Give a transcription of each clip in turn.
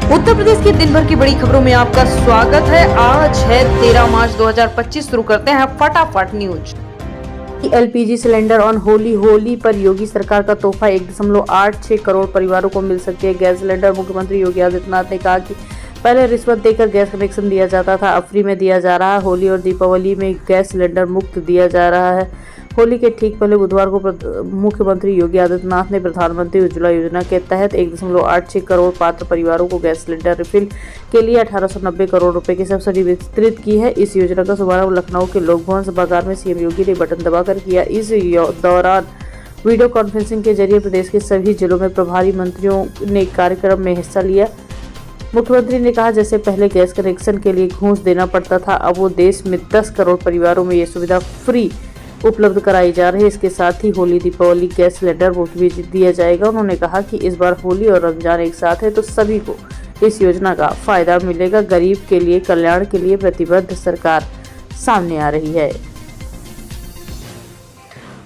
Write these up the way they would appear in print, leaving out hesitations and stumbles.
उत्तर प्रदेश की दिन भर की बड़ी खबरों में आपका स्वागत है। आज है 13 मार्च 2025। शुरू करते हैं फटाफट news. LPG cylinder on Holi पर योगी सरकार का तोहफा 1.86 करोड़ परिवारों को मिल सकती है गैस सिलेंडर। मुख्यमंत्री योगी आदित्यनाथ ने कहा कि पहले रिश्वत देकर गैस कनेक्शन दिया जाता था, अब फ्री में दिया जा रहा है। होली और दीपावली में गैस सिलेंडर मुफ्त दिया जा रहा है। होली के ठीक पहले बुधवार को मुख्यमंत्री योगी आदित्यनाथ ने प्रधानमंत्री उज्ज्वला योजना के तहत 1.86 करोड़ पात्र परिवारों को गैस सिलेंडर रिफिल के लिए 1890 करोड़ रुपए की सब्सिडी वितरित की है। इस योजना का शुभारंभ लखनऊ के लोक भवन सभागार में सीएम योगी ने बटन दबाकर किया। इस दौरान वीडियो कॉन्फ्रेंसिंग के जरिए प्रदेश के सभी जिलों में प्रभारी मंत्रियों ने कार्यक्रम में हिस्सा लिया। मुख्यमंत्री ने कहा, जैसे पहले गैस कनेक्शन के लिए घूस देना पड़ता था, अब वो देश में 10 करोड़ परिवारों में ये सुविधा फ्री उपलब्ध कराई जा रही है। इसके साथ ही होली दीपावली गैस सिलेंडर मुफ्त भी दिया जाएगा। उन्होंने कहा कि इस बार होली और रमजान एक साथ है तो सभी को इस योजना का फायदा मिलेगा। गरीब के लिए कल्याण के लिए प्रतिबद्ध सरकार सामने आ रही है।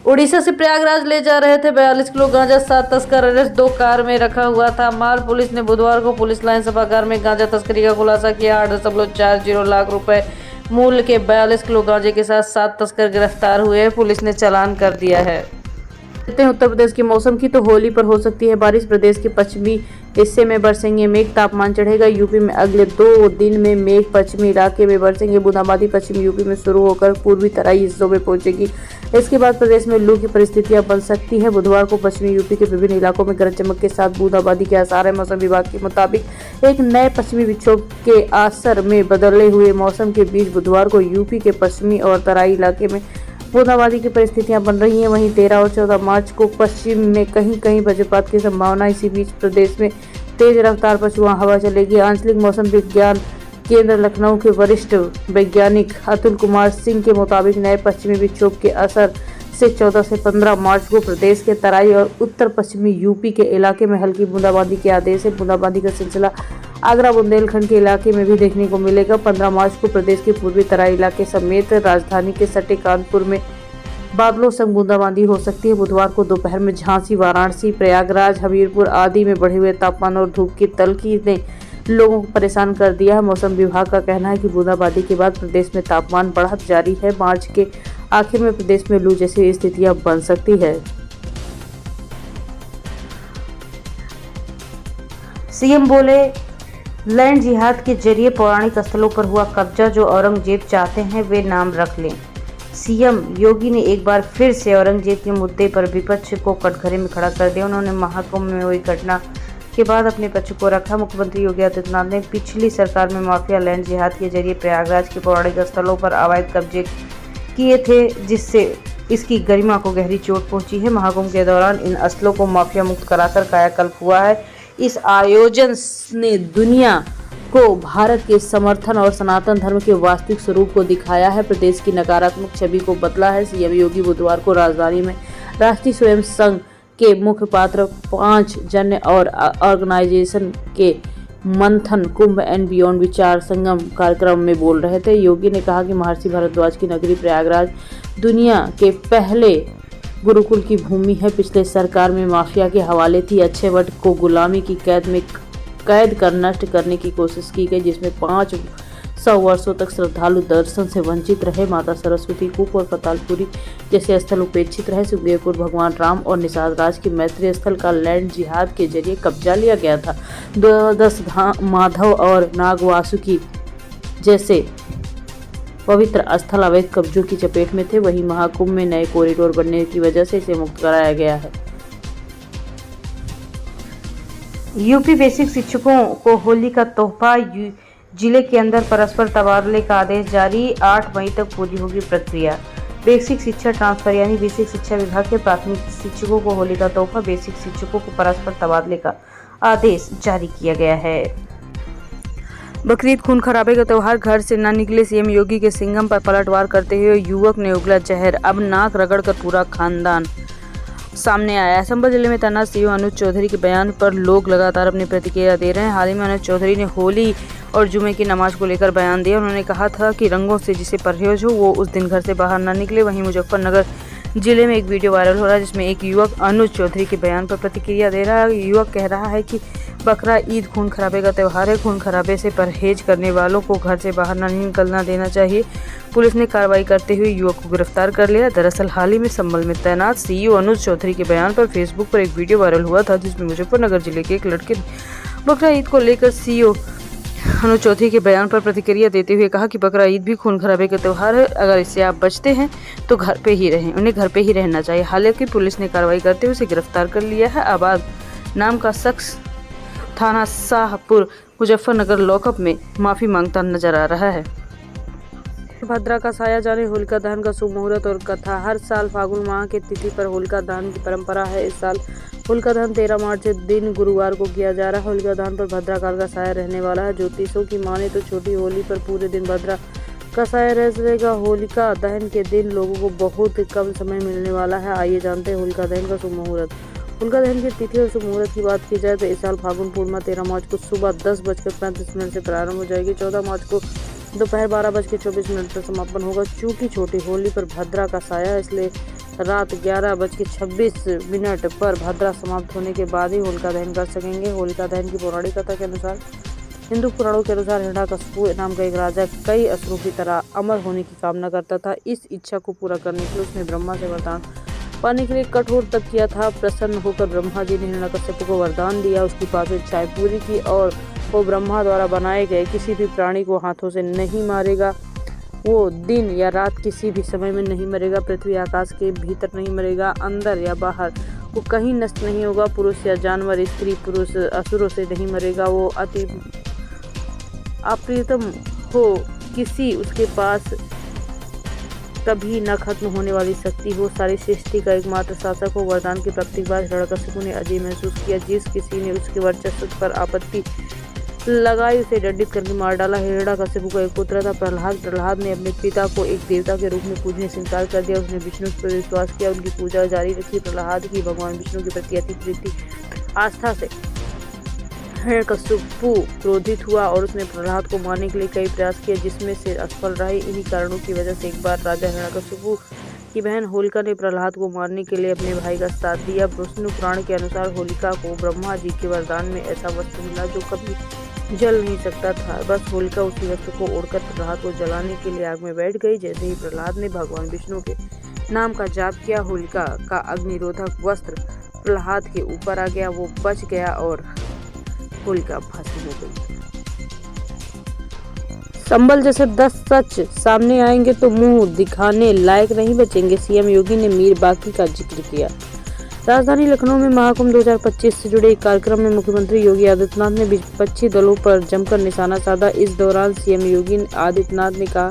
उड़ीसा से प्रयागराज ले जा रहे थे 42 किलो गांजा, 7 तस्कर अरेस्ट, 2 कार में रखा हुआ था माल। पुलिस ने बुधवार को पुलिस लाइन सभागार में गांजा तस्करी का खुलासा किया। 8.40 लाख रुपए मूल्य के 42 किलो गांजे के साथ 7 तस्कर गिरफ्तार हुए। पुलिस ने चालान कर दिया है। उत्तर प्रदेश के मौसम की तो होली पर हो सकती है बारिश। प्रदेश के पश्चिमी हिस्से में बरसेंगे मेघ, तापमान चढ़ेगा। यूपी में अगले 2 दिन में मेघ पश्चिमी इलाके में बरसेंगे। बूंदाबांदी पश्चिमी यूपी में शुरू होकर पूर्वी तराई हिस्सों में पहुंचेगी। इसके बाद प्रदेश में लू की परिस्थितियां बन सकती है। बुधवार को पश्चिमी यूपी के विभिन्न इलाकों में गरज चमक के साथ बूंदाबांदी के आसार है। मौसम विभाग के मुताबिक एक नए पश्चिमी विक्षोभ के असर में बदले हुए मौसम के बीच बुधवार को यूपी के पश्चिमी और तराई इलाके में बूंदाबांदी की परिस्थितियां बन रही हैं। वहीं 13 और 14 मार्च को पश्चिम में कहीं कहीं वज्रपात की संभावना। इसी बीच प्रदेश में तेज रफ्तार पछुआ हवा चलेगी। आंचलिक मौसम विज्ञान केंद्र लखनऊ के वरिष्ठ वैज्ञानिक अतुल कुमार सिंह के मुताबिक नए पश्चिमी विक्षोभ के असर से 14 से 15 मार्च को प्रदेश के तराई और उत्तर पश्चिमी यूपी के इलाके में हल्की बूंदाबांदी के आदेश है। बूंदाबांदी का सिलसिला आगरा बुंदेलखंड के इलाके में भी देखने को मिलेगा। 15 मार्च को प्रदेश के पूर्वी तराई इलाके समेत राजधानी के सटे कानपुर में बादलों संग बूंदाबांदी हो सकती है। बुधवार को दोपहर में झांसी, वाराणसी, प्रयागराज, हमीरपुर आदि में बढ़े हुए तापमान और धूप की तल्खी ने लोगों को परेशान कर दिया है। मौसम विभाग का कहना है कि बूंदाबांदी के बाद प्रदेश में तापमान बढ़त जारी है। मार्च के आखिर में प्रदेश में लू जैसी स्थितियां बन सकती है। सीएम बोले, लैंड जिहाद के जरिए पौराणिक स्थलों पर हुआ कब्जा, जो औरंगजेब चाहते हैं वे नाम रख लें। सीएम योगी ने एक बार फिर से औरंगजेब के मुद्दे पर विपक्ष को कटघरे में खड़ा कर दिया। उन्होंने महाकुंभ में हुई घटना के बाद अपने पक्ष को रखा। मुख्यमंत्री योगी आदित्यनाथ ने पिछली सरकार में माफिया लैंड जिहाद के जरिए प्रयागराज के पौराणिक स्थलों पर अवैध कब्जे किए थे, जिससे इसकी गरिमा को गहरी चोट पहुंची है। महाकुंभ के दौरान इन स्थलों को माफिया मुक्त कराकर कायाकल्प हुआ है। इस आयोजन ने दुनिया को भारत के समर्थन और सनातन धर्म के वास्तविक स्वरूप को दिखाया है, प्रदेश की नकारात्मक छवि को बदला है। सीएम योगी बुधवार को राजधानी में राष्ट्रीय स्वयं संघ के मुख्य पात्र 5 जन और ऑर्गेनाइजेशन के मंथन कुंभ एंड बियॉन्ड विचार संगम कार्यक्रम में बोल रहे थे। योगी ने कहा कि महर्षि भारद्वाज की नगरी प्रयागराज दुनिया के पहले गुरुकुल की भूमि है। पिछले सरकार में माफिया के हवाले थी। अच्छे वट को गुलामी की कैद कर नष्ट करने की कोशिश की गई, जिसमें 500 वर्षों तक श्रद्धालु दर्शन से वंचित रहे। माता सरस्वती कूप और पतालपुरी जैसे स्थल उपेक्षित रहे। सुखदेवपुर भगवान राम और निषाद राज के मैत्री स्थल का लैंड जिहाद के जरिए कब्जा लिया गया था। 10 माधव और नागवासुकी जैसे पवित्र स्थल अवैध कब्जों की चपेट में थे। वहीं महाकुंभ में नए कॉरिडोर बनने की वजह से इसे मुक्त कराया गया है। यूपी बेसिक शिक्षकों को होली का तोहफा, जिले के अंदर परस्पर तबादले का आदेश जारी। 8 मई तक पूरी होगी प्रक्रिया। बेसिक शिक्षा ट्रांसफर यानी बेसिक शिक्षा विभाग के प्राथमिक शिक्षकों को होली का तोहफा, बेसिक शिक्षकों को परस्पर तबादले का आदेश जारी किया गया है। बकरीद खून खराबे का त्योहार, घर से न निकले सीएम योगी के सिंघम पर पलटवार करते हुए युवक ने उगला जहर, अब नाक रगड़कर पूरा खानदान सामने आया है। संभल जिले में तैनात सीओ अनुज चौधरी के बयान पर लोग लगातार अपनी प्रतिक्रिया दे रहे हैं। हाल ही में अनुज चौधरी ने होली और जुमे की नमाज को लेकर बयान दिया। उन्होंने कहा था कि रंगों से जिसे परहेज हो वो उस दिन घर से बाहर न निकले। वहीं मुजफ्फरनगर जिले में एक वीडियो वायरल हो रहा है जिसमें एक युवक अनुज चौधरी के बयान पर प्रतिक्रिया दे रहा है। युवक कह रहा है कि बकरा ईद खून खराबे का त्यौहार है। खून खराबे से परहेज करने वालों को घर से बाहर नहीं निकलना देना चाहिए। पुलिस ने कार्रवाई करते हुए युवक को गिरफ्तार कर लिया। दरअसल हाल ही में संभल में तैनात सीईओ अनुज चौधरी के बयान पर फेसबुक पर एक वीडियो वायरल हुआ था, जिसमें मुजफ्फरनगर जिले के एक लड़के ने बकरा ईद को लेकर सीईओ अनुज चौधरी के बयान पर प्रतिक्रिया देते हुए कहा कि बकरा ईद भी खून खराबे का त्यौहार है। अगर इससे आप बचते हैं तो घर पे ही रहें, उन्हें घर पे ही रहना चाहिए। हालांकि पुलिस ने कार्रवाई करते हुए उसे गिरफ्तार कर लिया है। आबाद नाम का शख्स थाना शाहपुर मुजफ्फरनगर लॉकअप में माफी मांगता नजर आ रहा है। भद्रा का साया जाने होलिका दहन का शुभ मुहूर्त और कथा। हर साल फागुन माह के तिथि पर होलिका दहन की परंपरा है। इस साल होलिका दहन 13 मार्च दिन गुरुवार को किया जा रहा है। होलिका दहन पर भद्रा काल का साया रहने वाला है। ज्योतिषों की माने तो छोटी होली पर पूरे दिन भद्रा का साया रहेगा। होलिका दहन के दिन लोगों को बहुत कम समय मिलने वाला है। आइए जानते हैं होलिका दहन का शुभ मुहूर्त। होलिका दहन की तिथि और शुभ मुहूर्त की बात की जाए तो इस साल फागुन पूर्णिमा 13 मार्च को सुबह 10:35 से प्रारंभ हो जाएगी। 14 मार्च को दोपहर 12:24 पर समापन होगा। चूंकि छोटी होली पर भद्रा का साया है, इसलिए रात 11:26 पर भद्रा समाप्त होने के बाद ही होलिका दहन कर सकेंगे। होलिका दहन की पौराणिक कथा के अनुसार, हिंदू पुराणों के अनुसार हिरण्यकशिपु नाम का एक राजा कई असुरों की तरह अमर होने की कामना करता था। इस इच्छा को पूरा करने के लिए उसने ब्रह्मा से वरदान पाने के लिए कठोर तप किया था। प्रसन्न होकर ब्रह्मा जी ने हिरण्यकशिपु को वरदान दिया, उसकी 5 इच्छाएं पूरी की और वो ब्रह्मा द्वारा बनाए गए किसी भी प्राणी को हाथों से नहीं मारेगा। वो दिन या रात किसी भी समय में नहीं मरेगा। पृथ्वी आकाश के भीतर नहीं मरेगा, अंदर या बाहर वो कहीं नष्ट नहीं होगा। पुरुष या जानवर, स्त्री पुरुष असुरों से नहीं मरेगा। वो अति अप्रियतम हो, किसी उसके पास कभी न खत्म होने वाली शक्ति हो, सारी सृष्टि का एकमात्र शासक हो। वरदान की प्राप्ति के बाद हिरण्यकशिपु ने अजय महसूस किया। जिस किसी ने उसके वर्चस्व पर आपत्ति लगाई उसे दंडित करके मार डाला। हिरण्यकशिपु का एक पुत्र था प्रहलाद। प्रहलाद ने अपने पिता को एक देवता के रूप में पूजने से इनकार कर दिया। उसने विष्णु पर विश्वास किया, उनकी पूजा जारी रखी। प्रहलाद की भगवान विष्णु के प्रति अति प्रीति आस्था से हिरण्यकशिपु क्रोधित हुआ और उसने प्रहलाद को मारने के लिए कई प्रयास किए, जिसमें से असफल रहे। इन्हीं कारणों की वजह से एक बार राजा हिरण्यकशिपु की बहन होलिका ने प्रहलाद को मारने के लिए अपने भाई का साथ दिया। विष्णु पुराण के अनुसार होलिका को ब्रह्मा जी के वरदान में ऐसा वस्त्र मिला जो कभी जल नहीं सकता था। बस होलिका उसी वस्त्र को ओढ़कर प्रहलाद को जलाने के लिए आग में बैठ गई। जैसे ही प्रहलाद ने भगवान विष्णु के नाम का जाप किया, होलिका का अग्निरोधक वस्त्र प्रहलाद के ऊपर आ गया। वो बच गया और होलिका भस्म हो गई। संभल जैसे 10 सच सामने आएंगे तो मुंह दिखाने लायक नहीं बचेंगे। सीएम योगी ने मीर बाकी का जिक्र किया। राजधानी लखनऊ में महाकुंभ 2025 से जुड़े एक कार्यक्रम में मुख्यमंत्री योगी आदित्यनाथ ने विपक्षी दलों पर जमकर निशाना साधा। इस दौरान सीएम योगी आदित्यनाथ ने कहा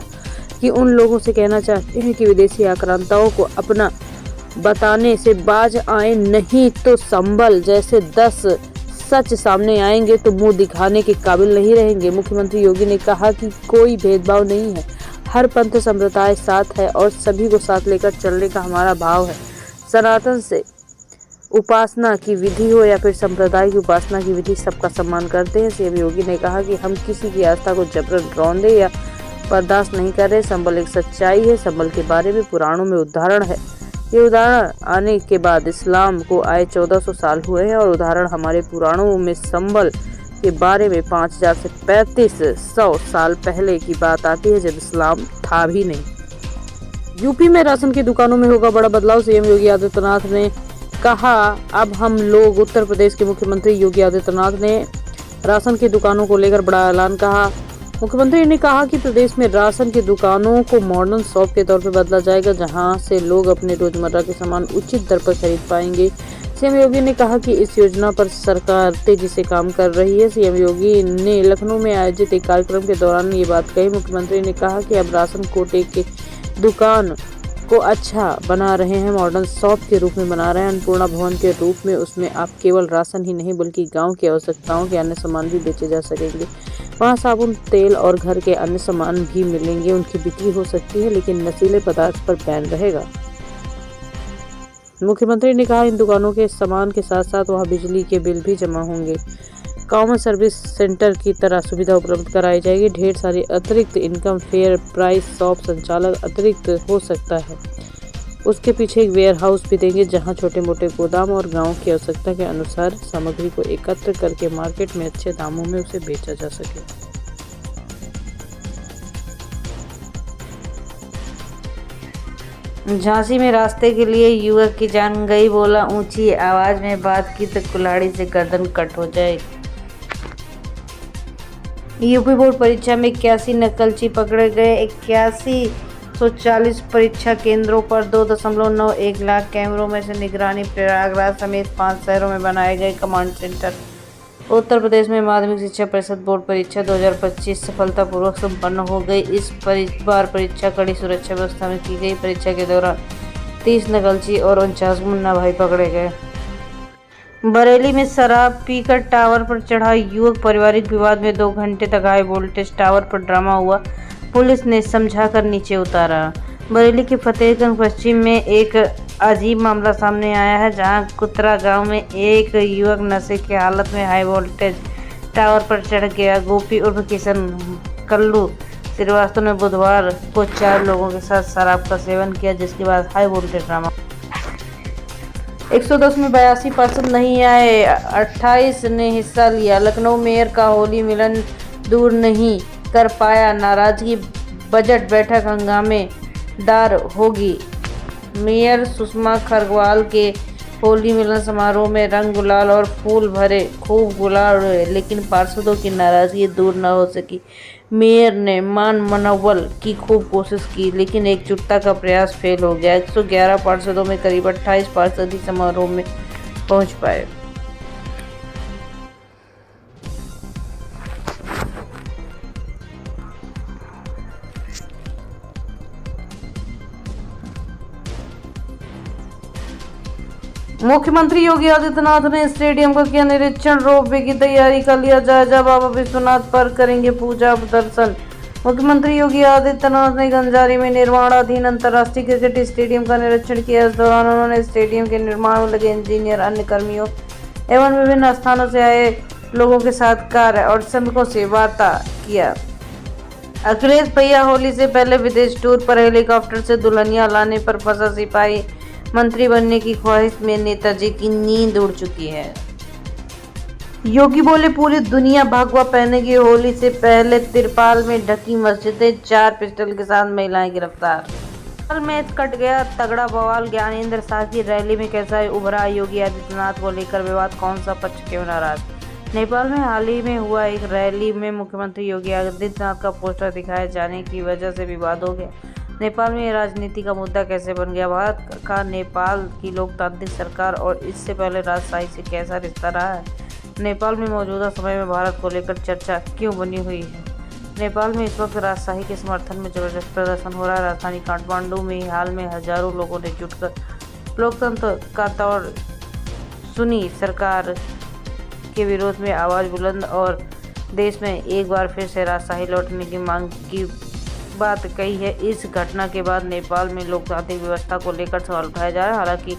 कि उन लोगों से कहना चाहते हैं कि विदेशी आक्रांताओं को अपना बताने से बाज आए, नहीं तो संभल जैसे 10 सच सामने आएंगे तो मुंह दिखाने के काबिल नहीं रहेंगे। मुख्यमंत्री योगी ने कहा कि कोई भेदभाव नहीं है, हर पंथ संप्रदाय साथ है और सभी को साथ लेकर चलने का हमारा भाव है। सनातन से उपासना की विधि हो या फिर संप्रदाय की उपासना की विधि, सबका सम्मान करते हैं। सीएम योगी ने कहा कि हम किसी की आस्था को जबरन रौंदे या बर्दाश्त नहीं कर रहे। संभल एक सच्चाई है। संभल के बारे में पुराणों में उदाहरण है। ये उदाहरण आने के बाद इस्लाम को आए 1400 साल हुए हैं और उदाहरण हमारे पुराणों में संभल के बारे में 5000 से 3500 साल पहले की बात आती है, जब इस्लाम था भी नहीं। यूपी में राशन की दुकानों में होगा बड़ा बदलाव। सीएम योगी आदित्यनाथ ने कहा, अब हम लोग उत्तर प्रदेश के मुख्यमंत्री योगी आदित्यनाथ ने राशन की दुकानों को लेकर बड़ा ऐलान कहा। मुख्यमंत्री ने कहा कि प्रदेश में राशन की दुकानों को मॉडर्न शॉप के तौर पर बदला जाएगा, जहां से लोग अपने रोजमर्रा के सामान उचित दर पर खरीद पाएंगे। सीएम योगी ने कहा कि इस योजना पर सरकार तेजी से काम कर रही है। सीएम योगी ने लखनऊ में आयोजित एक कार्यक्रम के दौरान ये बात कही। मुख्यमंत्री ने कहा कि अब राशन कोटे के दुकान को अच्छा बना रहे हैं, मॉडर्न शॉप के रूप में बना रहे हैं, अन्नपूर्णा भवन के रूप में। उसमें आप केवल राशन ही नहीं बल्कि गांव की आवश्यकताओं के अन्य सामान भी बेचे जा सकेंगे। वहाँ साबुन, तेल और घर के अन्य सामान भी मिलेंगे। उनकी बिक्री हो सकती है, लेकिन नशीले पदार्थ पर बैन रहेगा। मुख्यमंत्री ने कहा, इन दुकानों के सामान के साथ साथ वहाँ बिजली के बिल भी जमा होंगे। कॉमन सर्विस सेंटर की तरह सुविधा उपलब्ध कराई जाएगी। ढेर सारी अतिरिक्त इनकम फेयर प्राइस शॉप संचालक अतिरिक्त हो सकता है। उसके पीछे एक वेयर हाउस भी देंगे जहां छोटे मोटे गोदाम और गांव की आवश्यकता के अनुसार सामग्री को एकत्र करके मार्केट में अच्छे दामों में उसे बेचा जा सके। झांसी में रास्ते के लिए युवक की जान गई, बोला ऊंची आवाज में बात की तो कुल्हाड़ी से गर्दन कट हो जाए। यूपी बोर्ड परीक्षा में 81 नकलची पकड़े गए। 8140 परीक्षा केंद्रों पर 2.91 लाख कैमरों में से निगरानी। प्रयागराज समेत 5 शहरों में बनाए गए कमांड सेंटर। उत्तर प्रदेश में माध्यमिक शिक्षा परिषद बोर्ड परीक्षा 2025 सफलतापूर्वक संपन्न हो गई। इस बार परीक्षा कड़ी सुरक्षा व्यवस्था में की गई। परीक्षा के दौरान 30 नकलची और 49 मुन्ना भाई पकड़े गए। बरेली में शराब पीकर टावर पर चढ़ा युवक, पारिवारिक विवाद में 2 घंटे तक हाई वोल्टेज टावर पर ड्रामा हुआ, पुलिस ने समझाकर नीचे उतारा। बरेली के फतेहगंज पश्चिम में एक अजीब मामला सामने आया है, जहां कुतरा गांव में एक युवक नशे की हालत में हाई वोल्टेज टावर पर चढ़ गया। गोपी उर्फ किशन कल्लू श्रीवास्तव ने बुधवार को 4 लोगों के साथ शराब का सेवन किया, जिसके बाद हाई वोल्टेज ड्रामा। 110 में 82 पार्षद नहीं आए, 28 ने हिस्सा लिया। लखनऊ मेयर का होली मिलन दूर नहीं कर पाया, नाराजगी। बजट बैठक हंगामेदार होगी। मेयर सुषमा खरगवाल के होली मिलन समारोह में रंग गुलाल और फूल भरे, खूब गुलाल हुए, लेकिन पार्षदों की नाराजगी दूर न हो सकी। मेयर ने मान मनोबल की खूब कोशिश की, लेकिन एकजुटता का प्रयास फेल हो गया। 111 पार्षदों में करीब 28 पार्षद ही समारोह में पहुंच पाए। मुख्यमंत्री योगी आदित्यनाथ ने स्टेडियम का किया निरीक्षण। रोपवे की तैयारी का लिया जायजा। बाबा विश्वनाथ पर करेंगे पूजा दर्शन। मुख्यमंत्री योगी आदित्यनाथ ने गंजारी में निर्माणाधीन अंतर्राष्ट्रीय क्रिकेट स्टेडियम का निरीक्षण किया। इस दौरान उन्होंने स्टेडियम के निर्माण में लगे इंजीनियर, अन्य कर्मियों एवं विभिन्न स्थानों से आए लोगों के साथ कार्य और श्रमिकों से वार्ता किया। अखिलेश भैया होली से पहले विदेश टूर पर, हेलीकॉप्टर से दुल्हनिया लाने पर फंसा सिपाही। मंत्री बनने की ख्वाहिश में नेताजी की नींद उड़ चुकी है। योगी बोले पूरी दुनिया भगवा पहनेगी। होली से पहले तिरपाल में ढकी मस्जिदें, 4 पिस्टल के साथ महिलाएं गिरफ्तार। नेपाल में कट गया तगड़ा बवाल। ज्ञानेंद्र शाह की रैली में कैसा उभरा योगी आदित्यनाथ को लेकर विवाद, कौन सा पक्ष क्यों नाराज। नेपाल में हाल ही में हुआ एक रैली में मुख्यमंत्री योगी आदित्यनाथ का पोस्टर दिखाए जाने की वजह से विवाद हो गया। नेपाल में राजनीति का मुद्दा कैसे बन गया। भारत का नेपाल की लोकतांत्रिक सरकार और इससे पहले राजशाही से कैसा रिश्ता रहा है। नेपाल में मौजूदा समय में भारत को लेकर चर्चा क्यों बनी हुई है। नेपाल में इस वक्त राजशाही के समर्थन में जबरदस्त प्रदर्शन हो रहा है। राजधानी काठमांडू में हाल में हजारों लोगों ने जुटकर लोकतंत्र का तोड़ सुनी, सरकार के विरोध में आवाज बुलंद और देश में एक बार फिर से राजशाही लौटने की मांग की बात कही है। इस घटना के बाद नेपाल में लोकतांत्रिक व्यवस्था को लेकर सवाल उठाया जा रहा है। हालांकि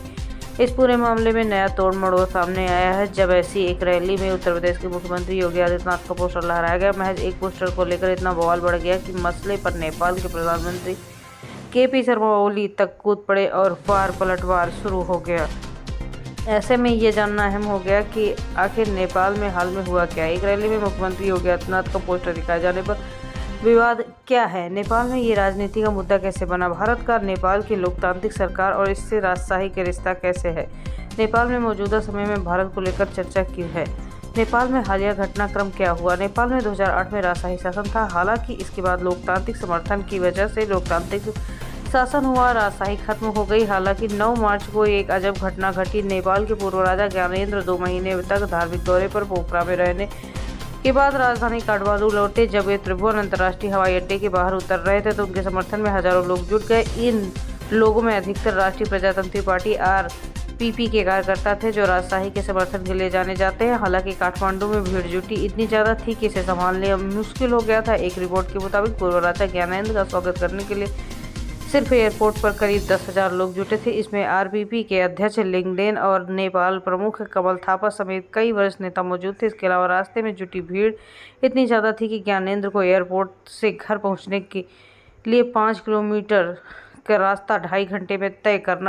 इस पूरे मामले में नया तोड़ मरोड़ सामने आया है, जब ऐसी एक रैली में उत्तर प्रदेश के मुख्यमंत्री योगी आदित्यनाथ का पोस्टर लहराया गया। महज एक पोस्टर को लेकर इतना बवाल बढ़ गया कि मसले पर नेपाल के प्रधानमंत्री KP शर्मा ओली तक कूद पड़े और वार पलटवार शुरू हो गया। ऐसे में ये जानना अहम हो गया कि आखिर नेपाल में हाल में हुआ क्या। एक रैली में मुख्यमंत्री योगी आदित्यनाथ का पोस्टर दिखाए जाने पर विवाद क्या है। नेपाल में ये राजनीति का मुद्दा कैसे बना। भारत का नेपाल की लोकतांत्रिक सरकार और इससे राजशाही के रिश्ता कैसे है। नेपाल में मौजूदा समय में भारत को लेकर चर्चा क्यों है। नेपाल में हालिया घटनाक्रम क्या हुआ। नेपाल में 2008 में राजशाही शासन था, हालांकि इसके बाद लोकतांत्रिक समर्थन की वजह से लोकतांत्रिक शासन हुआ, राजशाही खत्म हो गई। हालांकि 9 मार्च को एक अजब घटना घटी। नेपाल के पूर्व राजा ज्ञानेंद्र 2 महीने तक धार्मिक दौरे पर पोखरा में रहने के बाद राजधानी काठमांडू लौटे। जब वे त्रिभुवन अंतर्राष्ट्रीय हवाई अड्डे के बाहर उतर रहे थे तो उनके समर्थन में हजारों लोग जुट गए। इन लोगों में अधिकतर राष्ट्रीय प्रजातंत्री पार्टी RPP के कार्यकर्ता थे, जो राजशाही के समर्थन के लिए जाने जाते हैं। हालांकि काठमांडू में भीड़ जुटी इतनी ज्यादा थी कि इसे संभालने मुश्किल हो गया था। एक रिपोर्ट के मुताबिक पूर्व राजा ज्ञानेंद्र का स्वागत करने के लिए सिर्फ एयरपोर्ट पर करीब 10,000 लोग जुटे थे। इसमें RPP के अध्यक्ष लिंगदेन और नेपाल प्रमुख कमल थापा समेत कई वरिष्ठ नेता मौजूद थे। इसके अलावा रास्ते में जुटी भीड़ इतनी ज़्यादा थी कि ज्ञानेंद्र को एयरपोर्ट से घर पहुंचने के लिए 5 किलोमीटर का रास्ता 2.5 घंटे में तय करना